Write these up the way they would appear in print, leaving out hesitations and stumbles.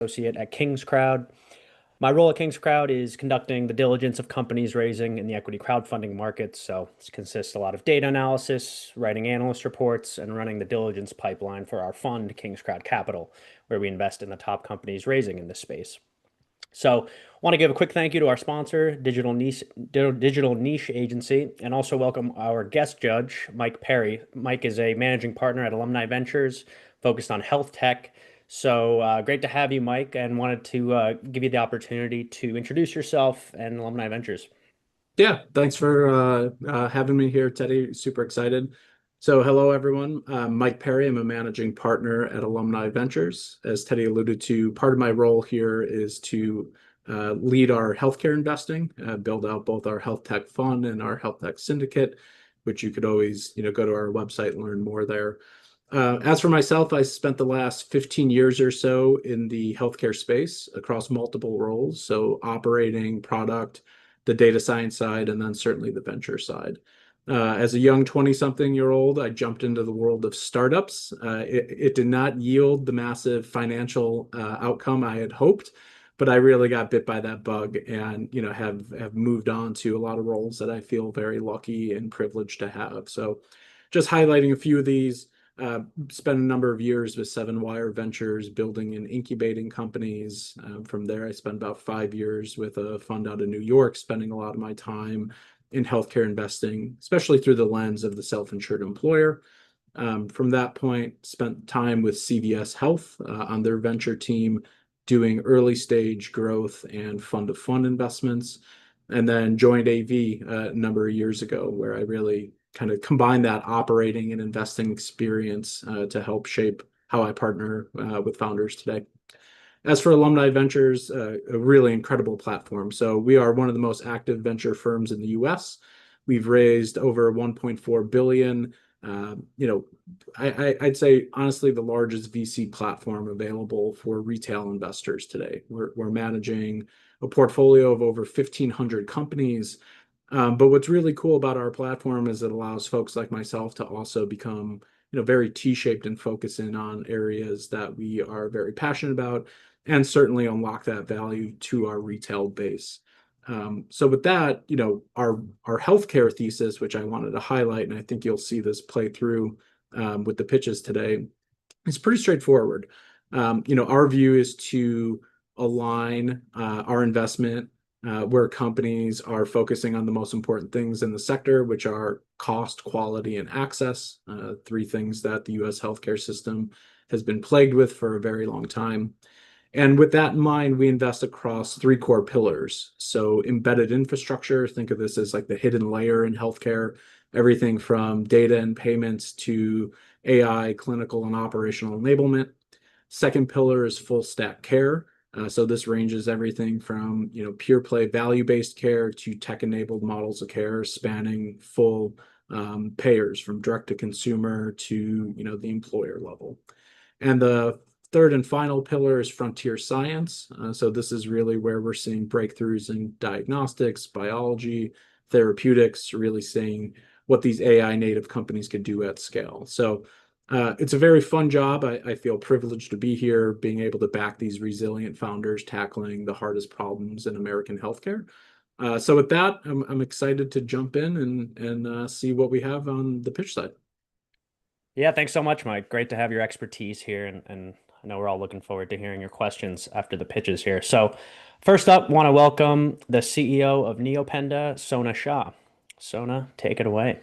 Associate at KingsCrowd. My role at KingsCrowd is conducting the diligence of companies raising in the equity crowdfunding markets. So this consists a lot of data analysis, writing analyst reports, and running the diligence pipeline for our fund, KingsCrowd Capital, where we invest in the top companies raising in this space. So, I want to give a quick thank you to our sponsor, Digital Niche Agency, and also welcome our guest judge, Mike Perry. Mike is a managing partner at Alumni Ventures, focused on health tech. So, great to have you, Mike, and wanted to give you the opportunity to introduce yourself and Alumni Ventures. Yeah, thanks for having me here, Teddy. Super excited. So, hello, everyone. Mike Perry. I'm a managing partner at Alumni Ventures. As Teddy alluded to, part of my role here is to lead our healthcare investing, build out both our health tech fund and our health tech syndicate, which you could always, go to our website and learn more there. As for myself, I spent the last 15 years or so in the healthcare space across multiple roles. So, operating, product, the data science side, and then certainly the venture side. As a young 20-something-year-old, I jumped into the world of startups. It did not yield the massive financial outcome I had hoped, but I really got bit by that bug and have moved on to a lot of roles that I feel very lucky and privileged to have. So just highlighting a few of these. Spent a number of years with Seven Wire Ventures building and incubating companies. From there, I spent about 5 years with a fund out of New York, spending a lot of my time in healthcare investing, especially through the lens of the self-insured employer. From that point, spent time with CVS Health on their venture team, doing early stage growth and fund-to-fund investments, and then joined AV a number of years ago, where I really kind of combine that operating and investing experience to help shape how I partner with founders today. As for Alumni Ventures, a really incredible platform. So we are one of the most active venture firms in the US. We've raised over 1.4 billion. I'd say honestly the largest VC platform available for retail investors today. We're managing a portfolio of over 1,500 companies. But what's really cool about our platform is it allows folks like myself to also become, very T-shaped and focus in on areas that we are very passionate about, and certainly unlock that value to our retail base. So with that, our healthcare thesis, which I wanted to highlight, and I think you'll see this play through with the pitches today, is pretty straightforward. Our view is to align our investment where companies are focusing on the most important things in the sector, which are cost, quality, and access, three things that the US healthcare system has been plagued with for a very long time. And with that in mind, we invest across three core pillars. So embedded infrastructure, think of this as like the hidden layer in healthcare, everything from data and payments to AI, clinical and operational enablement. Second pillar is full stack care. So this ranges everything from pure play value-based care to tech-enabled models of care, spanning full payers from direct to consumer to the employer level. And the third and final pillar is frontier science. So this is really where we're seeing breakthroughs in diagnostics, biology, therapeutics, really seeing what these AI native companies can do at scale. So it's a very fun job. I feel privileged to be here, being able to back these resilient founders tackling the hardest problems in American healthcare. So with that, I'm excited to jump in and see what we have on the pitch side. Yeah, thanks so much, Mike. Great to have your expertise here, and I know we're all looking forward to hearing your questions after the pitches here. So, first up, want to welcome the CEO of Neopenda, Sona Shah. Sona, take it away.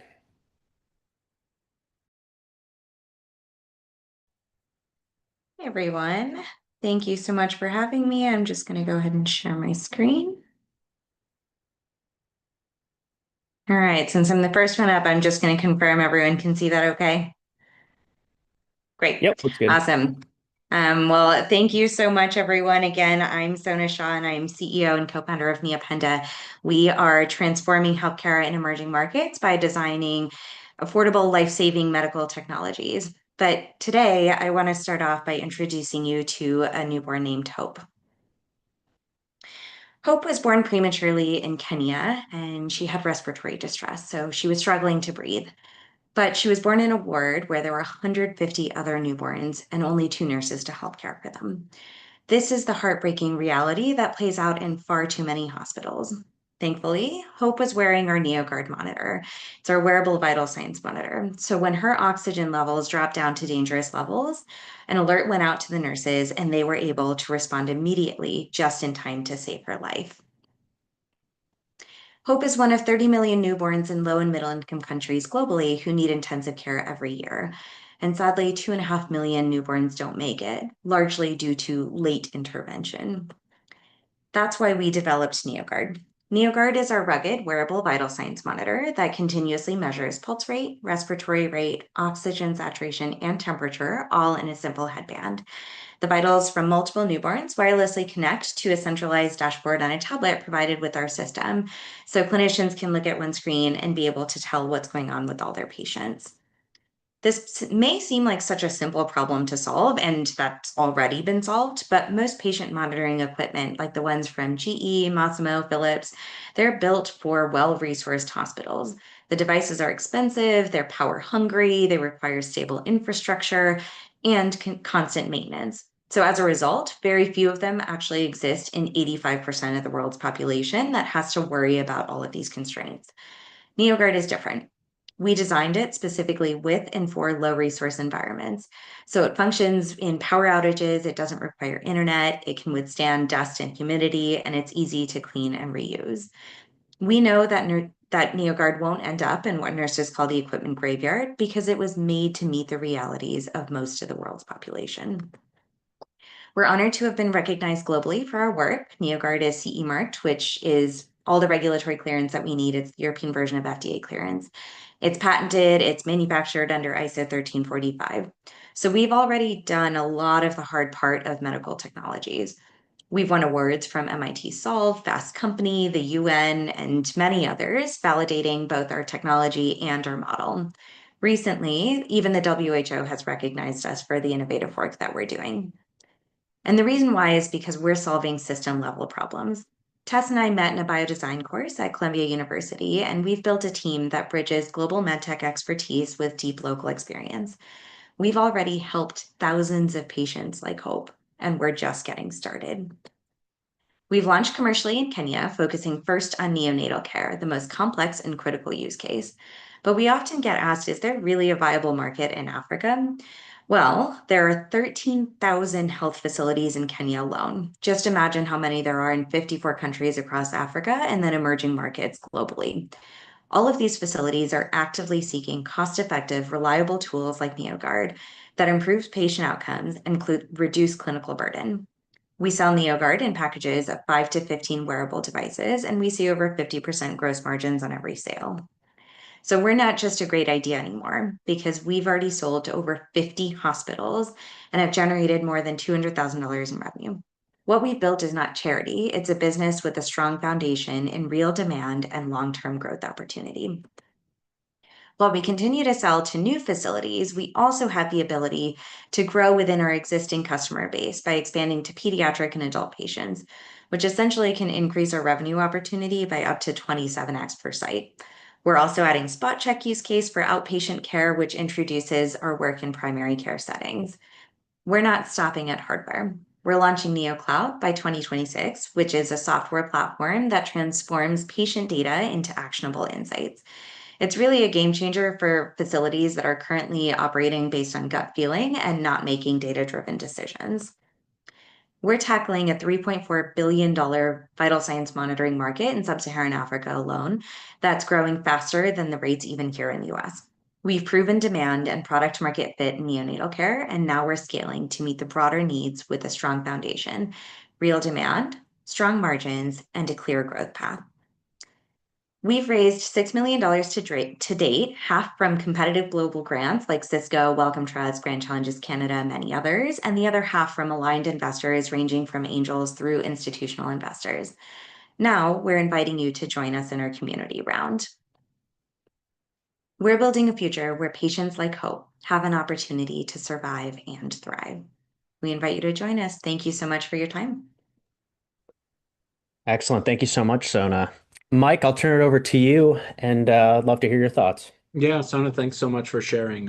Hey everyone, thank you so much for having me. I'm just going to go ahead and share my screen. All right, since I'm the first one up, I'm just going to confirm everyone can see that okay? Great. Yep, looks good. Awesome. Well, thank you so much, everyone. Again, I'm Sona Shah, and I'm CEO and co-founder of Neopenda. We are transforming healthcare in emerging markets by designing affordable, life-saving medical technologies. But today, I want to start off by introducing you to a newborn named Hope. Hope was born prematurely in Kenya, and she had respiratory distress, so she was struggling to breathe. But she was born in a ward where there were 150 other newborns and only two nurses to help care for them. This is the heartbreaking reality that plays out in far too many hospitals. Thankfully, Hope was wearing our NeoGuard monitor. It's our wearable vital signs monitor. So when her oxygen levels dropped down to dangerous levels, an alert went out to the nurses and they were able to respond immediately, just in time to save her life. Hope is one of 30 million newborns in low and middle income countries globally who need intensive care every year. And sadly, 2.5 million newborns don't make it, largely due to late intervention. That's why we developed NeoGuard. NeoGuard is our rugged wearable vital signs monitor that continuously measures pulse rate, respiratory rate, oxygen saturation, and temperature, all in a simple headband. The vitals from multiple newborns wirelessly connect to a centralized dashboard on a tablet provided with our system, so clinicians can look at one screen and be able to tell what's going on with all their patients. This may seem like such a simple problem to solve, and that's already been solved, but most patient monitoring equipment, like the ones from GE, Masimo, Philips, they're built for well-resourced hospitals. The devices are expensive, they're power hungry, they require stable infrastructure and constant maintenance. So as a result, very few of them actually exist in 85% of the world's population that has to worry about all of these constraints. NeoGuard is different. We designed it specifically with and for low resource environments. So it functions in power outages, it doesn't require internet, it can withstand dust and humidity, and it's easy to clean and reuse. We know that NeoGuard won't end up in what nurses call the equipment graveyard because it was made to meet the realities of most of the world's population. We're honored to have been recognized globally for our work. NeoGuard is CE marked, which is all the regulatory clearance that we need. It's the European version of FDA clearance. It's patented, it's manufactured under ISO 13485. So we've already done a lot of the hard part of medical technologies. We've won awards from MIT Solve, Fast Company, the UN, and many others, validating both our technology and our model. Recently, even the WHO has recognized us for the innovative work that we're doing. And the reason why is because we're solving system level problems. Tess and I met in a biodesign course at Columbia University, and we've built a team that bridges global medtech expertise with deep local experience. We've already helped thousands of patients like Hope, and we're just getting started. We've launched commercially in Kenya, focusing first on neonatal care, the most complex and critical use case. But we often get asked, is there really a viable market in Africa? Well, there are 13,000 health facilities in Kenya alone. Just imagine how many there are in 54 countries across Africa and then emerging markets globally. All of these facilities are actively seeking cost-effective, reliable tools like NeoGuard that improves patient outcomes and reduce clinical burden. We sell NeoGuard in packages of 5 to 15 wearable devices, and we see over 50% gross margins on every sale. So we're not just a great idea anymore because we've already sold to over 50 hospitals and have generated more than $200,000 in revenue. What we've built is not charity, it's a business with a strong foundation in real demand and long-term growth opportunity. While we continue to sell to new facilities, we also have the ability to grow within our existing customer base by expanding to pediatric and adult patients, which essentially can increase our revenue opportunity by up to 27x per site. We're also adding spot check use case for outpatient care, which introduces our work in primary care settings. We're not stopping at hardware. We're launching NeoCloud by 2026, which is a software platform that transforms patient data into actionable insights. It's really a game changer for facilities that are currently operating based on gut feeling and not making data-driven decisions. We're tackling a $3.4 billion vital signs monitoring market in sub-Saharan Africa alone that's growing faster than the rates even here in the US. We've proven demand and product market fit in neonatal care, and now we're scaling to meet the broader needs with a strong foundation, real demand, strong margins, and a clear growth path. We've raised $6 million to date, half from competitive global grants like Cisco, Wellcome Trust, Grand Challenges Canada, and many others, and the other half from aligned investors ranging from angels through institutional investors. Now we're inviting you to join us in our community round. We're building a future where patients like Hope have an opportunity to survive and thrive. We invite you to join us. Thank you so much for your time. Excellent. Thank you so much, Sona. Mike, I'll turn it over to you, and I'd love to hear your thoughts. Yeah, Sona, thanks so much for sharing.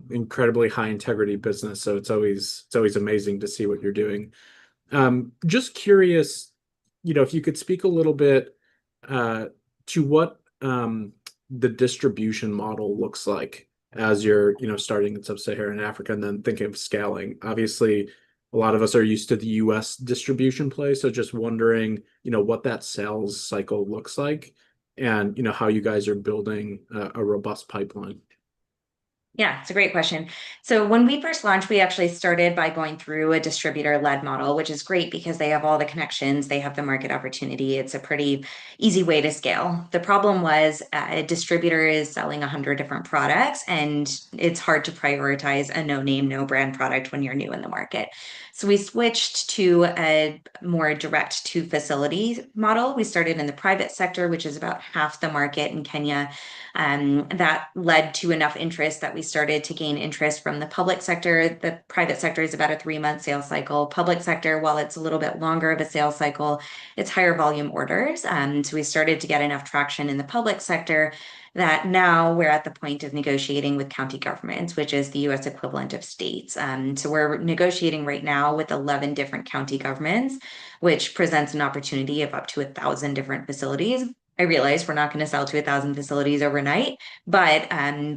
Incredibly high integrity business, so it's always amazing to see what you're doing. Just curious, if you could speak a little bit to what the distribution model looks like as you're, starting in sub-Saharan Africa and then thinking of scaling. Obviously, a lot of us are used to the US distribution play, so just wondering, what that sales cycle looks like and, how you guys are building a robust pipeline. Yeah, it's a great question. So when we first launched, we actually started by going through a distributor-led model, which is great because they have all the connections, they have the market opportunity. It's a pretty easy way to scale. The problem was a distributor is selling 100 different products, and it's hard to prioritize a no-name, no-brand product when you're new in the market. So we switched to a more direct to facility model. We started in the private sector, which is about half the market in Kenya. That led to enough interest that we started to gain interest from the public sector. The private sector is about a 3-month sales cycle. Public sector, while it's a little bit longer of a sales cycle, it's higher volume orders. So we started to get enough traction in the public sector that now we're at the point of negotiating with county governments, which is the US equivalent of states. So we're negotiating right now with 11 different county governments, which presents an opportunity of up to 1,000 different facilities. I realize we're not going to sell to 1,000 facilities overnight, but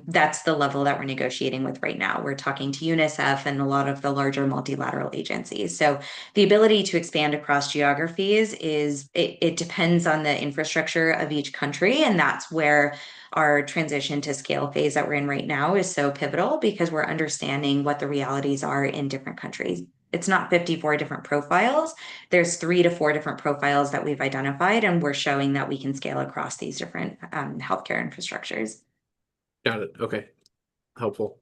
that's the level that we're negotiating with right now. We're talking to UNICEF and a lot of the larger multilateral agencies. So the ability to expand across geographies it depends on the infrastructure of each country, and that's where our transition to scale phase that we're in right now is so pivotal because we're understanding what the realities are in different countries. It's not 54 different profiles. There's 3 to 4 different profiles that we've identified, and we're showing that we can scale across these different healthcare infrastructures. Got it. Okay. Helpful.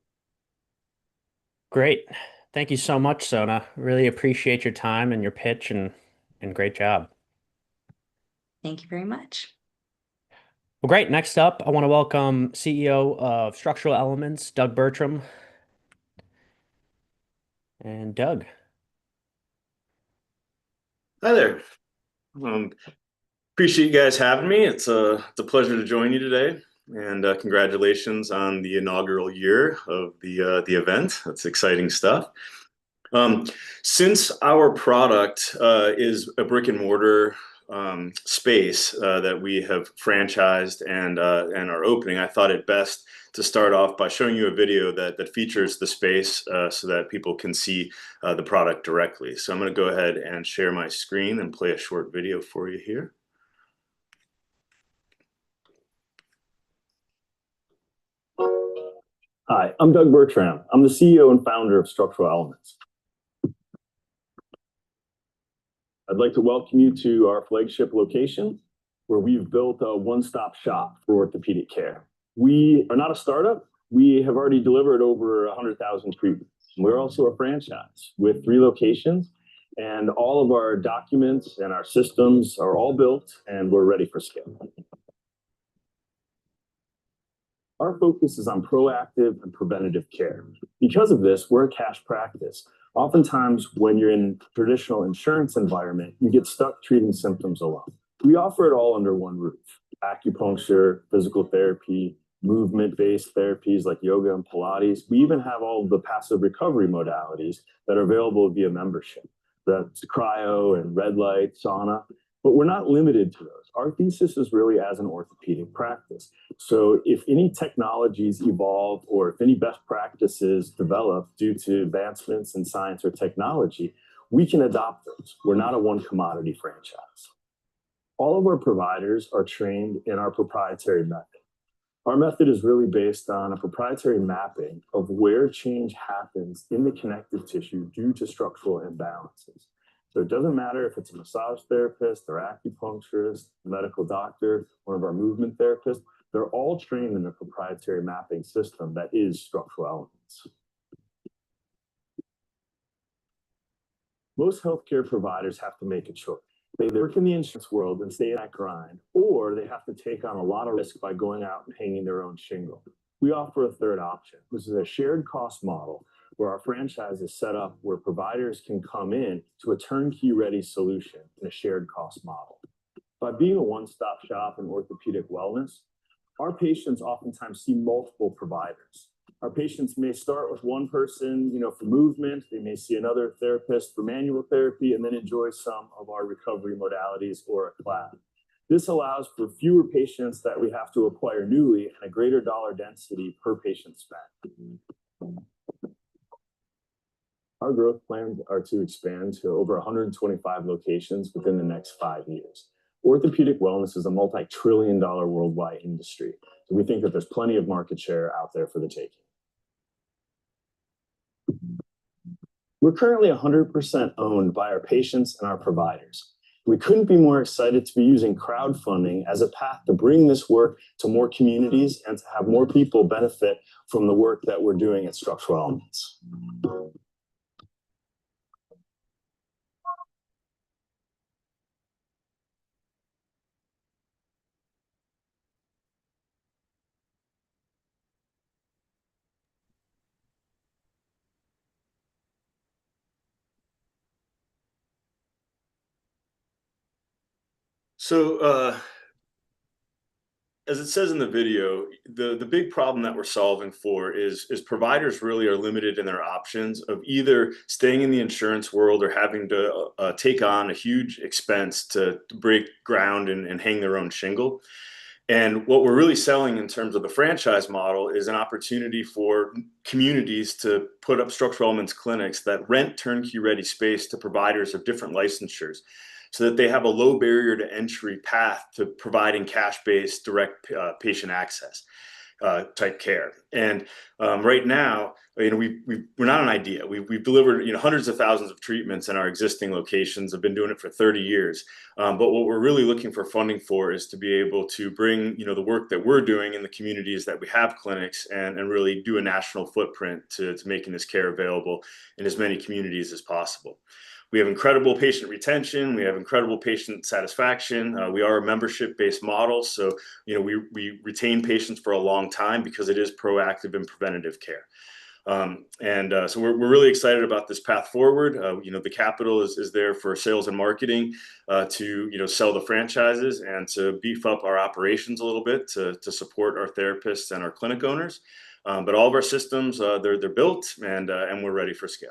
Great. Thank you so much, Sona. Really appreciate your time and your pitch and great job. Thank you very much. Well, great. Next up, I want to welcome CEO of Structural Elements, Doug Bertram. And Doug. Hi there. Appreciate you guys having me. It's a pleasure to join you today, and congratulations on the inaugural year of the event. That's exciting stuff. Since our product is a brick and mortar space that we have franchised and are opening, I thought it best to start off by showing you a video that features the space so that people can see the product directly. So I'm going to go ahead and share my screen and play a short video for you here. Hi, I'm Doug Bertram. I'm the CEO and founder of Structural Elements. I'd like to welcome you to our flagship location, where we've built a one-stop shop for orthopedic care. We are not a startup. We have already delivered over 100,000 treatments. We're also a franchise with 3 locations, and all of our documents and our systems are all built, and we're ready for scale. Our focus is on proactive and preventative care. Because of this, we're a cash practice. Oftentimes, when you're in a traditional insurance environment, you get stuck treating symptoms alone. We offer it all under one roof: acupuncture, physical therapy, movement-based therapies like yoga and Pilates. We even have all of the passive recovery modalities that are available via membership. That's cryo and red light, sauna. But we're not limited to those. Our thesis is really as an orthopedic practice. So if any technologies evolve or if any best practices develop due to advancements in science or technology, we can adopt those. We're not a one commodity franchise. All of our providers are trained in our proprietary method. Our method is really based on a proprietary mapping of where change happens in the connective tissue due to structural imbalances. So it doesn't matter if it's a massage therapist or acupuncturist, medical doctor, one of our movement therapists, they're all trained in a proprietary mapping system that is Structural Elements. Most healthcare providers have to make a choice. They work in the insurance world and stay in that grind, or they have to take on a lot of risk by going out and hanging their own shingle. We offer a third option, which is a shared cost model where our franchise is set up where providers can come in to a turnkey ready solution in a shared cost model. By being a one-stop shop in orthopedic wellness, our patients oftentimes see multiple providers. Our patients may start with one person, for movement. They may see another therapist for manual therapy and then enjoy some of our recovery modalities or a class. This allows for fewer patients that we have to acquire newly and a greater dollar density per patient spend. Our growth plans are to expand to over 125 locations within the next 5 years. Orthopedic wellness is a multi-trillion-dollar worldwide industry, so we think that there's plenty of market share out there for the taking. We're currently 100% owned by our patients and our providers. We couldn't be more excited to be using crowdfunding as a path to bring this work to more communities and to have more people benefit from the work that we're doing at Structural Elements. So, as it says in the video, the big problem that we're solving for is providers really are limited in their options of either staying in the insurance world or having to take on a huge expense to break ground and hang their own shingle. And what we're really selling in terms of the franchise model is an opportunity for communities to put up Structural Elements clinics that rent turnkey ready space to providers of different licensures, so that they have a low barrier to entry path to providing cash-based direct patient access type care. And right now, we're not an idea. We've delivered hundreds of thousands of treatments in our existing locations. Have been doing it for 30 years. But what we're really looking for funding for is to be able to bring the work that we're doing in the communities that we have clinics and really do a national footprint to making this care available in as many communities as possible. We have incredible patient retention. We have incredible patient satisfaction. We are a membership-based model, so we retain patients for a long time because it is proactive and preventative care. So we're really excited about this path forward. The capital is there for sales and marketing to sell the franchises and to beef up our operations a little bit to support our therapists and our clinic owners. But all of our systems they're built and we're ready for scale.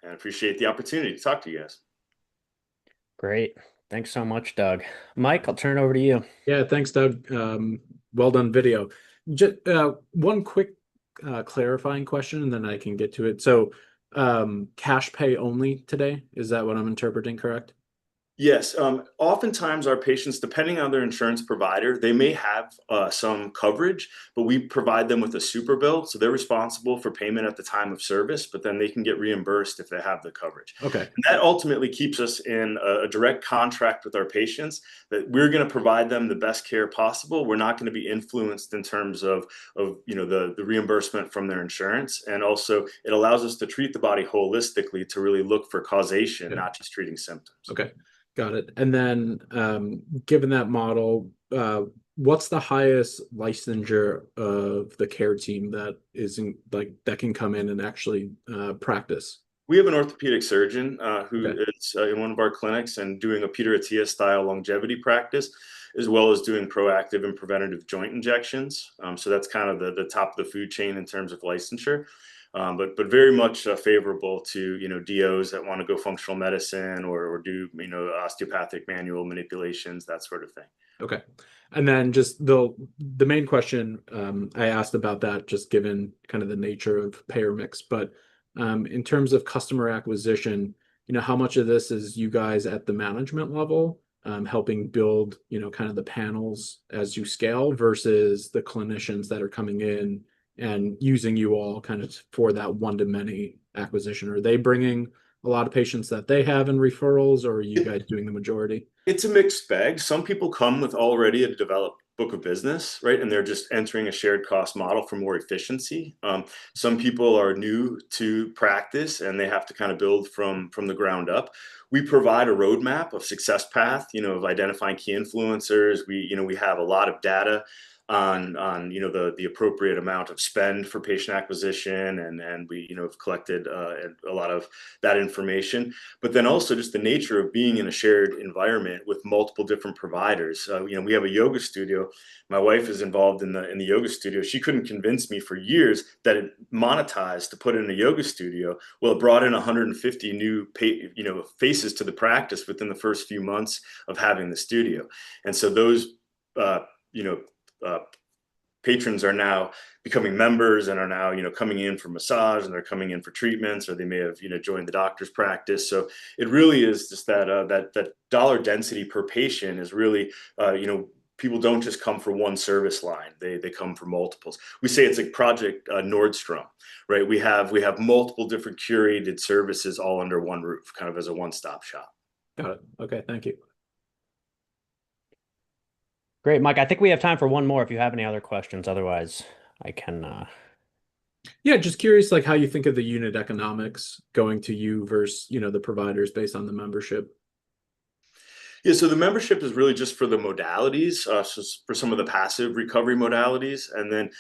And I appreciate the opportunity to talk to you guys. Great. Thanks so much, Doug. Mike, I'll turn it over to you. Yeah, thanks, Doug. Well done video. Just one quick clarifying question, and then I can get to it. So cash pay only today, is that what I'm interpreting correct? Yes. Oftentimes our patients, depending on their insurance provider, they may have some coverage, but we provide them with a super bill. So they're responsible for payment at the time of service, but then they can get reimbursed if they have the coverage. Okay. And that ultimately keeps us in a direct contract with our patients that we're going to provide them the best care possible. We're not going to be influenced in terms of the reimbursement from their insurance. And also it allows us to treat the body holistically to really look for causation, not just treating symptoms. Okay. Got it. And then, given that model, what's the highest licensure of the care team that that can come in and actually practice? We have an orthopedic surgeon who is in one of our clinics and doing a Peter Attia style longevity practice, as well as doing proactive and preventative joint injections. So that's kind of the top of the food chain in terms of licensure. But very much favorable to DOs that want to go functional medicine or do osteopathic manual manipulations, that sort of thing. Okay. And then just the main question I asked about that, just given kind of the nature of payer mix, but in terms of customer acquisition, how much of this is you guys at the management level helping build kind of the panels as you scale versus the clinicians that are coming in and using you all kind of for that one-to-many acquisition? Are they bringing a lot of patients that they have in referrals, or are you guys doing the majority? It's a mixed bag. Some people come with already a developed book of business, right? And they're just entering a shared cost model for more efficiency. Some people are new to practice and they have to kind of build from the ground up. We provide a roadmap of success path, of identifying key influencers. We have a lot of data on the appropriate amount of spend for patient acquisition, and we have collected a lot of that information. But then also just the nature of being in a shared environment with multiple different providers. We have a yoga studio. My wife is involved in the yoga studio. She couldn't convince me for years that it monetized to put in a yoga studio. Well, it brought in 150 new faces to the practice within the first few months of having the studio. And so those patrons are now becoming members and are now coming in for massage, and they're coming in for treatments, or they may have joined the doctor's practice. So it really is just that dollar density per patient is really people don't just come for one service line. They come for multiples. We say it's like Project Nordstrom, right? We have multiple different curated services all under one roof, kind of as a one-stop shop. Got it. Okay, thank you. Great, Mike. I think we have time for one more if you have any other questions. Otherwise, I can. Yeah, just curious, like how you think of the unit economics going to you versus, the providers based on the membership. Yeah, so the membership is really just for the modalities, so for some of the passive recovery modalities, and then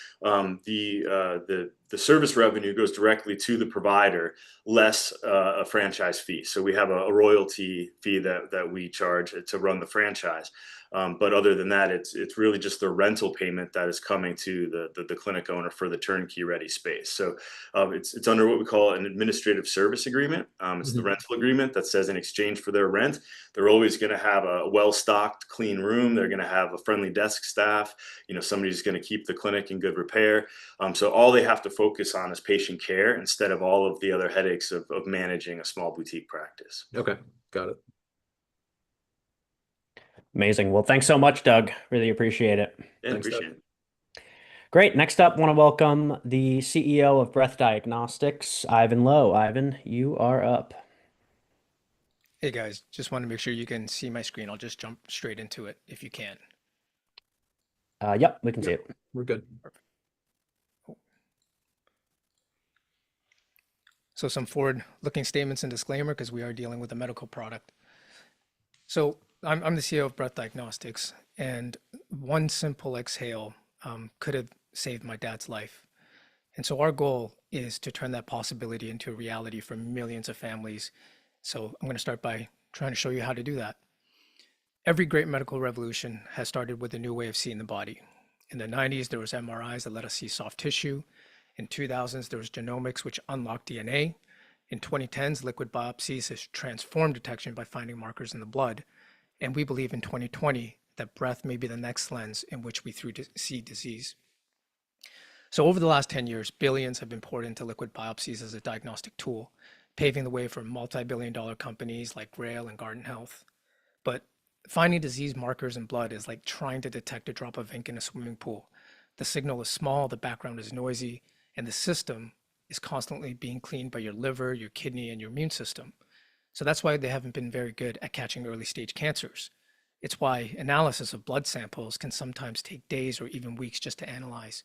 the service revenue goes directly to the provider, less a franchise fee. So we have a royalty fee that we charge to run the franchise. But other than that, it's really just the rental payment that is coming to the clinic owner for the turnkey ready space. So it's under what we call an administrative service agreement. It's the rental agreement that says in exchange for their rent, they're always going to have a well-stocked, clean room. They're going to have a friendly desk staff. Somebody's going to keep the clinic in good repair. So all they have to focus on is patient care instead of all of the other headaches of managing a small boutique practice. Okay, got it. Amazing. Well, thanks so much, Doug. Really appreciate it. Yeah, Thanks, appreciate Doug. it. Great. Next up, want to welcome the CEO of Breath Diagnostics, Ivan Lowe. Ivan, you are up. Hey guys, just want to make sure you can see my screen. I'll just jump straight into it if you can. Yep, we can see it. We're good. So some forward-looking statements and disclaimer because we are dealing with a medical product. So I'm the CEO of Breath Diagnostics, and one simple exhale could have saved my dad's life. And so our goal is to turn that possibility into a reality for millions of families. So I'm going to start by trying to show you how to do that. Every great medical revolution has started with a new way of seeing the body. In the 90s, there was MRIs that let us see soft tissue. In 2000s, there was genomics, which unlocked DNA. In 2010s, liquid biopsies has transformed detection by finding markers in the blood. And we believe in 2020 that breath may be the next lens in which we see disease. So over the last 10 years, billions have been poured into liquid biopsies as a diagnostic tool, paving the way for multi-billion-dollar companies like Grail and Guardant Health. But finding disease markers in blood is like trying to detect a drop of ink in a swimming pool. The signal is small, the background is noisy, and the system is constantly being cleaned by your liver, your kidney, and your immune system. So that's why they haven't been very good at catching early stage cancers. It's why analysis of blood samples can sometimes take days or even weeks just to analyze.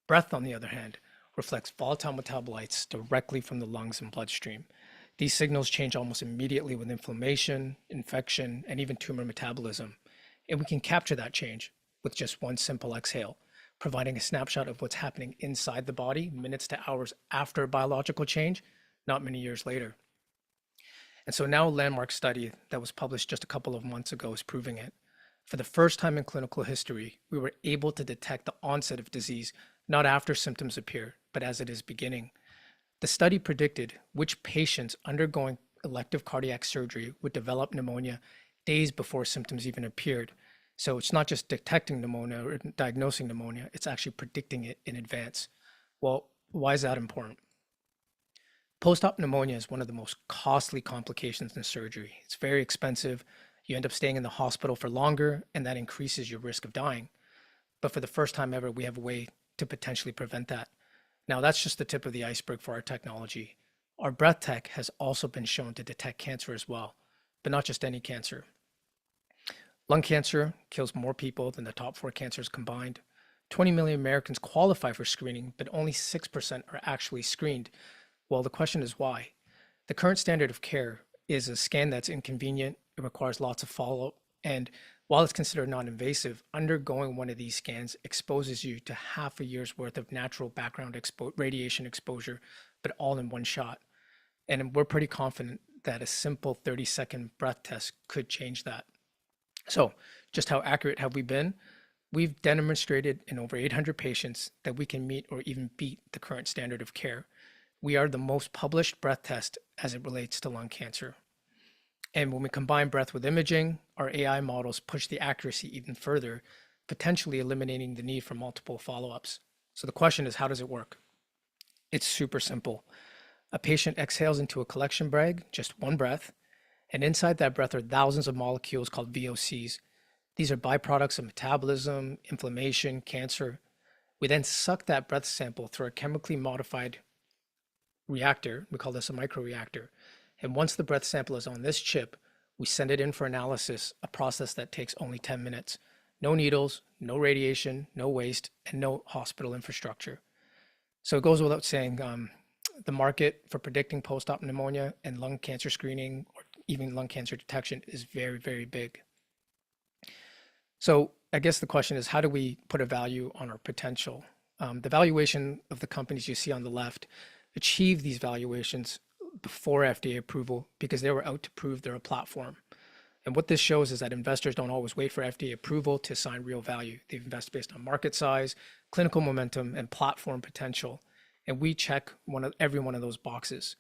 Breath, on the other hand, reflects volatile metabolites directly from the lungs and bloodstream. These signals change almost immediately with inflammation, infection, and even tumor metabolism. And we can capture that change with just one simple exhale, providing a snapshot of what's happening inside the body minutes to hours after biological change, not many years later. And so now a landmark study that was published just a couple of months ago is proving it. For the first time in clinical history, we were able to detect the onset of disease, not after symptoms appear, but as it is beginning. The study predicted which patients undergoing elective cardiac surgery would develop pneumonia days before symptoms even appeared. So it's not just detecting pneumonia or diagnosing pneumonia, it's actually predicting it in advance. Well, why is that important? Post-op pneumonia is one of the most costly complications in surgery. It's very expensive. You end up staying in the hospital for longer, and that increases your risk of dying. But for the first time ever, we have a way to potentially prevent that. Now, that's just the tip of the iceberg for our technology. Our breath tech has also been shown to detect cancer as well, but not just any cancer. Lung cancer kills more people than the top 4 cancers combined. 20 million Americans qualify for screening, but only 6% are actually screened. Well, the question is why? The current standard of care is a scan that's inconvenient, it requires lots of follow-up, and While it's considered non-invasive, undergoing one of these scans exposes you to half a year's worth of natural background radiation exposure, but all in one shot. And we're pretty confident that a simple 30-second breath test could change that. So just how accurate have we been? We've demonstrated in over 800 patients that we can meet or even beat the current standard of care. We are the most published breath test as it relates to lung cancer. And when we combine breath with imaging, our AI models push the accuracy even further, potentially eliminating the need for multiple follow-ups. So the question is, how does it work? It's super simple. A patient exhales into a collection bag, just one breath, and inside that breath are thousands of molecules called VOCs. These are byproducts of metabolism, inflammation, cancer. We then suck that breath sample through a chemically modified reactor. We call this a microreactor. And once the breath sample is on this chip, we send it in for analysis, a process that takes only 10 minutes. No needles, no radiation, no waste, and no hospital infrastructure. So it goes without saying, the market for predicting post-op pneumonia and lung cancer screening, or even lung cancer detection, is very, very big. So I guess the question is, how do we put a value on our potential? The valuation of the companies you see on the left achieve these valuations before FDA approval because they were out to prove they're a platform. And what this shows is that investors don't always wait for FDA approval to assign real value. They invest based on market size, clinical momentum, and platform potential. And we check every one of those boxes.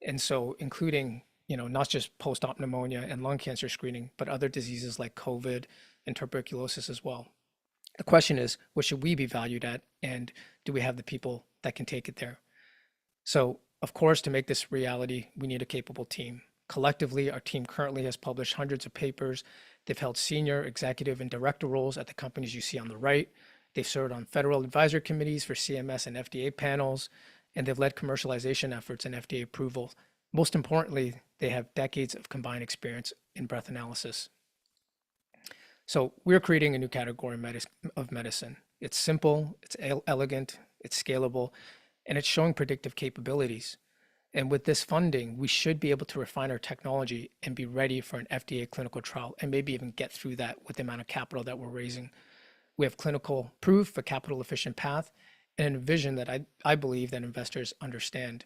And so including, not just post-op pneumonia and lung cancer screening, but other diseases like COVID and tuberculosis as well. The question is, what should we be valued at? And do we have the people that can take it there? So of course, to make this reality, we need a capable team. Collectively, our team currently has published hundreds of papers. They've held senior, executive, and director roles at the companies you see on the right. They've served on federal advisory committees for CMS and FDA panels, and they've led commercialization efforts and FDA approval. Most importantly, they have decades of combined experience in breath analysis. So we're creating a new category of medicine. It's simple, it's elegant, it's scalable, and it's showing predictive capabilities. And with this funding, we should be able to refine our technology and be ready for an FDA clinical trial and maybe even get through that with the amount of capital that we're raising. We have clinical proof, a capital efficient path, and a vision that I believe that investors understand.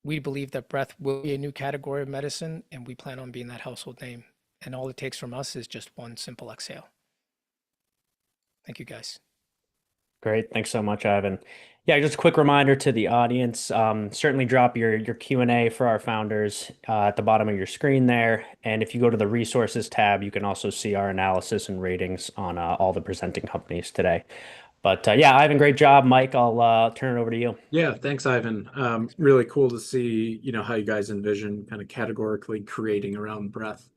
We believe that breath will be a new category of medicine, and we plan on being that household name. And all it takes from us is just one simple exhale. Thank you, guys. Great. Thanks so much, Ivan. Yeah, just a quick reminder to the audience, certainly drop your Q&A for our founders at the bottom of your screen there. And if you go to the resources tab, you can also see our analysis and ratings on all the presenting companies today. But yeah, Ivan, great job. Mike, I'll turn it over to you. Yeah, thanks, Ivan. Really cool to see, how you guys envision kind of categorically creating around breath.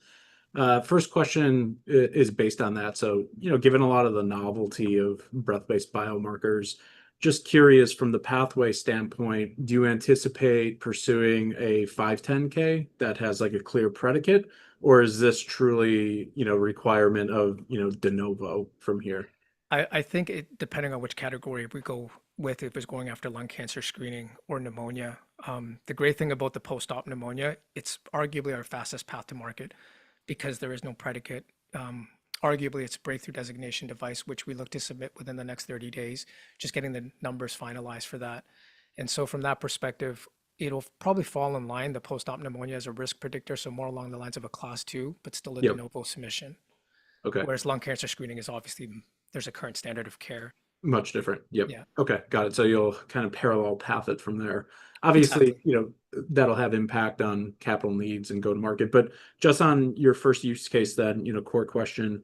First question is based on that. So, given a lot of the novelty of breath-based biomarkers, just curious from the pathway standpoint, do you anticipate pursuing a 510(k) that has like a clear predicate, or is this truly, requirement of, de novo from here? I think depending on which category we go with, if it's going after lung cancer screening or pneumonia, the great thing about the post-op pneumonia, it's arguably our fastest path to market because there is no predicate. Arguably, it's a breakthrough designation device, which we look to submit within the next 30 days, just getting the numbers finalized for that. And so from that perspective, it'll probably fall in line, the post-op pneumonia as a risk predictor, so more along the lines of a class 2, but still a de novo submission. Okay. Whereas lung cancer screening is obviously, there's a current standard of care. Much different. Yep. Yeah. Okay, got it. So you'll kind of parallel path it from there. Obviously, Exactly. That'll have impact on capital needs and go to market. But just on your first use case, then, core question,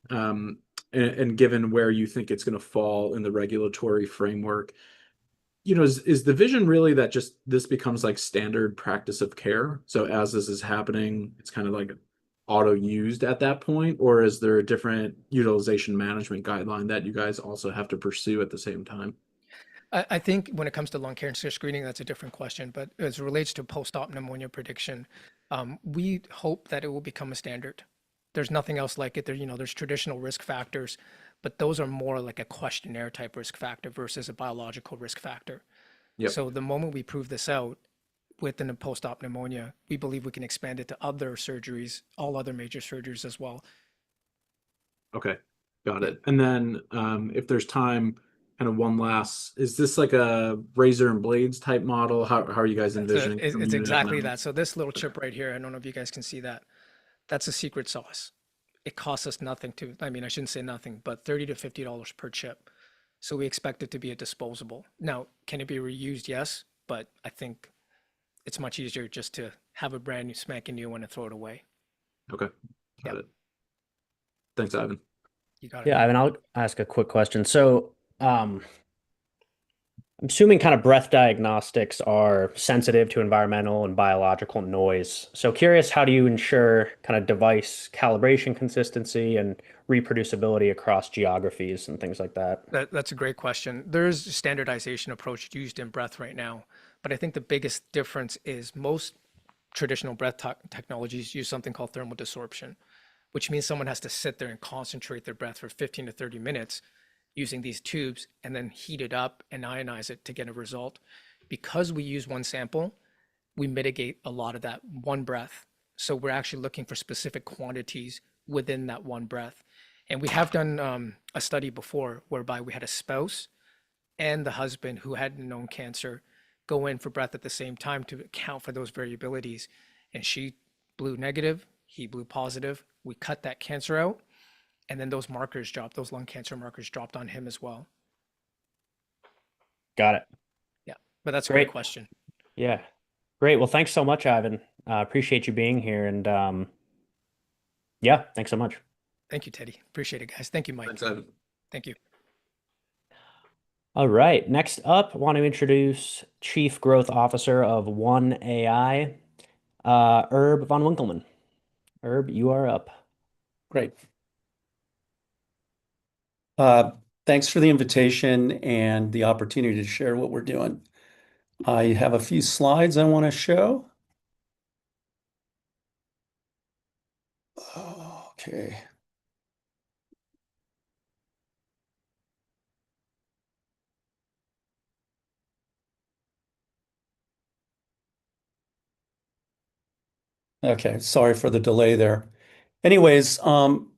and given where you think it's going to fall in the regulatory framework, is the vision really that just this becomes like standard practice of care? So as this is happening, it's kind of like auto used at that point, or is there a different utilization management guideline that you guys also have to pursue at the same time? I think when it comes to lung cancer screening, that's a different question. But as it relates to post-op pneumonia prediction, we hope that it will become a standard. There's nothing else like it. There's traditional risk factors, but those are more like a questionnaire type risk factor versus a biological risk factor. Yep. So the moment we prove this out within a post-op pneumonia, we believe we can expand it to other surgeries, all other major surgeries as well. Okay, got it. And then if there's time, kind of one last, is this like a razor and blades type model? How are you guys envisioning It's some unit exactly that. economics? So this little chip right here, I don't know if you guys can see that. That's a secret sauce. It costs us nothing to, I mean, I shouldn't say nothing, but $30 to $50 per chip. So we expect it to be a disposable. Now, can it be reused? Yes, but I think it's much easier just to have a brand new spanking new one and throw it away. Okay, got Yep. it. Thanks, Ivan. You got it. Yeah, Ivan, I'll ask a quick question. So, I'm assuming kind of breath diagnostics are sensitive to environmental and biological noise. So curious, how do you ensure kind of device calibration consistency and reproducibility across geographies and things like that? That's a great question. There's a standardization approach used in breath right now, but I think the biggest difference is most traditional breath technologies use something called thermal desorption, which means someone has to sit there and concentrate their breath for 15 to 30 minutes using these tubes and then heat it up and ionize it to get a result. Because we use one sample, we mitigate a lot of that one breath. So we're actually looking for specific quantities within that one breath. And we have done a study before whereby we had a spouse and the husband who had known cancer go in for breath at the same time to account for those variabilities. And she blew negative, he blew positive. We cut that cancer out, and then those markers dropped, those lung cancer markers dropped on him as well. Got it. Yeah, but that's a Great. great question. Yeah. Great. Well, thanks so much, Ivan. Appreciate you being here. And yeah, thanks so much. Thank you, Teddy. Appreciate it, guys. Thank you, Mike. Thanks, Ivan. Thank you. All right. Next up, I want to introduce Chief Growth Officer of One AI, Herb von Winkelmann. Herb, you are up. Great. Thanks for the invitation and the opportunity to share what we're doing. I have a few slides I want to show. Okay. Okay, sorry for the delay there. Anyways,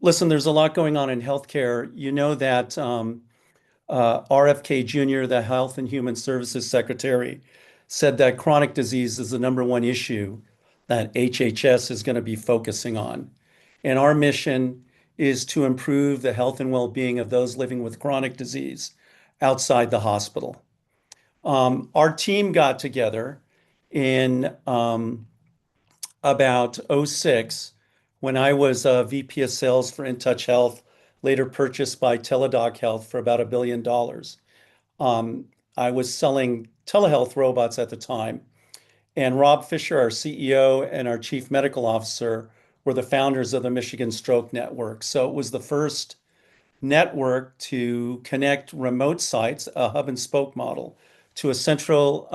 listen, there's a lot going on in healthcare. You know that RFK Jr., the Health and Human Services Secretary, said that chronic disease is the #1 issue that HHS is going to be focusing on. And our mission is to improve the health and well-being of those living with chronic disease outside the hospital. Our team got together in about 06 when I was a VP of sales for InTouch Health, later purchased by Teladoc Health for about $1 billion. I was selling telehealth robots at the time. And Rob Fisher, our CEO, and our Chief Medical Officer were the founders of the Michigan Stroke Network. So it was the first network to connect remote sites, a hub and spoke model, to a central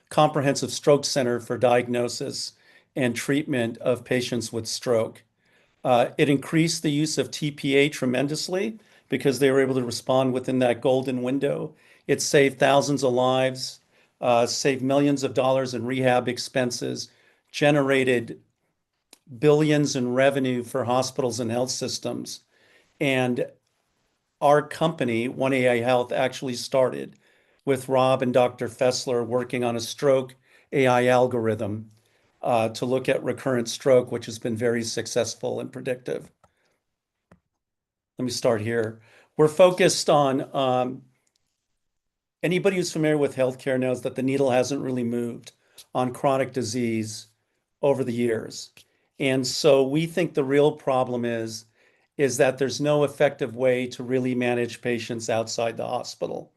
comprehensive stroke center for diagnosis and treatment of patients with stroke. It increased the use of TPA tremendously because they were able to respond within that golden window. It saved thousands of lives, saved millions of dollars in rehab expenses, generated billions in revenue for hospitals and health systems. And our company, One AI Health, actually started with Rob and Dr. Fessler working on a stroke AI algorithm to look at recurrent stroke, which has been very successful and predictive. Let me start here. We're focused on anybody who's familiar with healthcare knows that the needle hasn't really moved on chronic disease over the years. And so we think the real problem is that there's no effective way to really manage patients outside the hospital.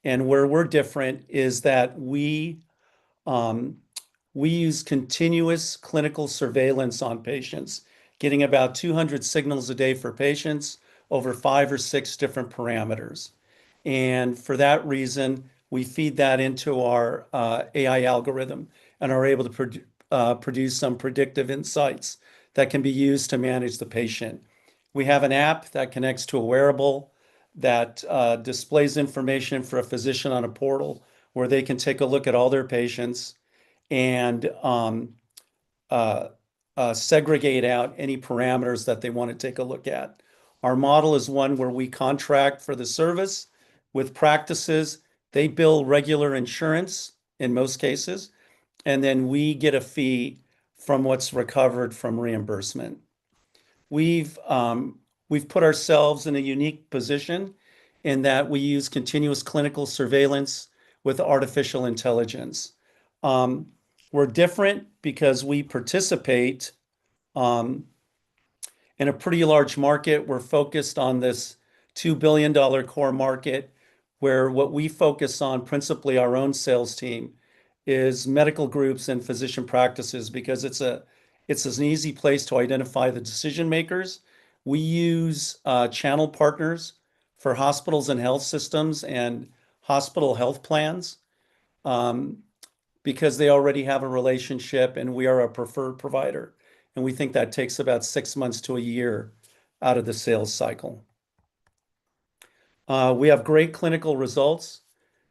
And where we're different is that we use continuous clinical surveillance on patients, getting about 200 signals a day for patients over 5 or 6 different parameters. And for that reason, we feed that into our AI algorithm and are able to produce some predictive insights that can be used to manage the patient. We have an app that connects to a wearable that displays information for a physician on a portal where they can take a look at all their patients and segregate out any parameters that they want to take a look at. Our model is one where we contract for the service with practices. They bill regular insurance in most cases, and then we get a fee from what's recovered from reimbursement. We've put ourselves in a unique position in that we use continuous clinical surveillance with artificial intelligence. We're different because we participate in a pretty large market. We're focused on this $2 billion core market, where what we focus on, principally our own sales team, is medical groups and physician practices, because it's an easy place to identify the decision makers. We use channel partners for hospitals and health systems and hospital health plans, because they already have a relationship and we are a preferred provider. And we think that takes about 6 months to a year out of the sales cycle. We have great clinical results.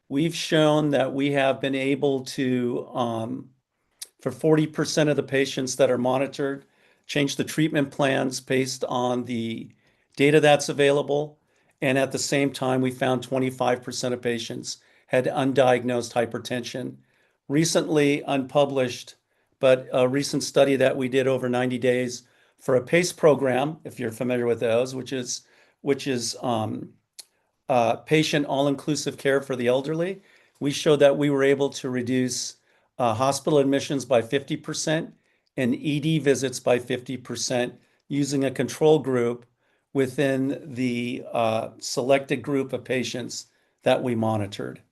We've shown that we have been able to, for 40% of the patients that are monitored, change the treatment plans based on the data that's available. And at the same time, we found 25% of patients had undiagnosed hypertension. Recently unpublished, but a recent study that we did over 90 days for a PACE program, if you're familiar with those, which is patient all-inclusive care for the elderly. We showed that we were able to reduce hospital admissions by 50% and ED visits by 50% using a control group within the selected group of patients that we monitored.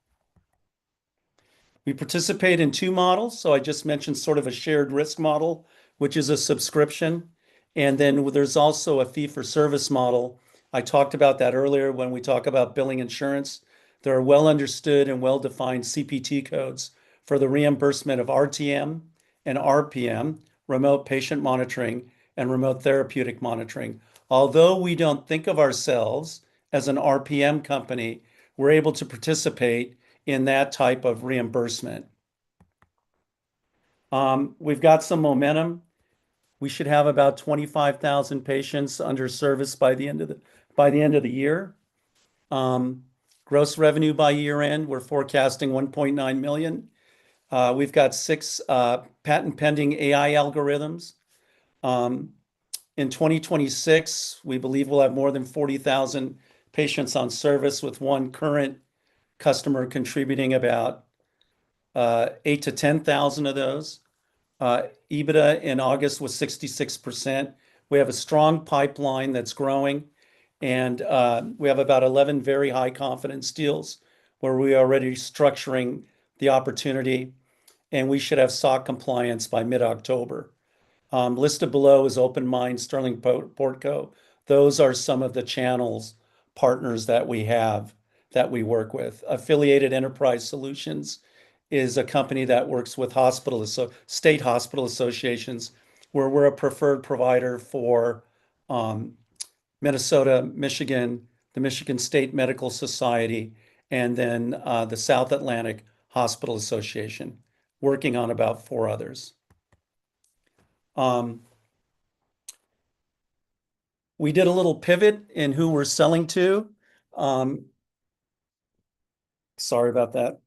We participate in 2 models. So I just mentioned sort of a shared risk model, which is a subscription. And then there's also a fee-for-service model. I talked about that earlier when we talk about billing insurance. There are well understood and well-defined CPT codes for the reimbursement of RTM and RPM, remote patient monitoring, and remote therapeutic monitoring. Although we don't think of ourselves as an RPM company, we're able to participate in that type of reimbursement. We've got some momentum. We should have about 25,000 patients under service by the end of the year. Gross revenue by year end, we're forecasting 1.9 million. We've got 6 patent pending AI algorithms. In 2026, we believe we'll have more than 40,000 patients on service, with one current customer contributing about 8,000 to 10,000 of those. EBITDA in August was 66%. We have a strong pipeline that's growing, and we have about 11 very high confidence deals where we are already structuring the opportunity, and we should have SOC compliance by mid-October. Listed below is OpenMind, Sterling Portco. Those are some of the channels partners that we have that we work with. Affiliated Enterprise Solutions is a company that works with state hospital associations, where we're a preferred provider for Minnesota, Michigan, the Michigan State Medical Society, and then the South Atlantic Hospital Association, working on about 4 others. We did a little pivot in who we're selling to. Sorry about that.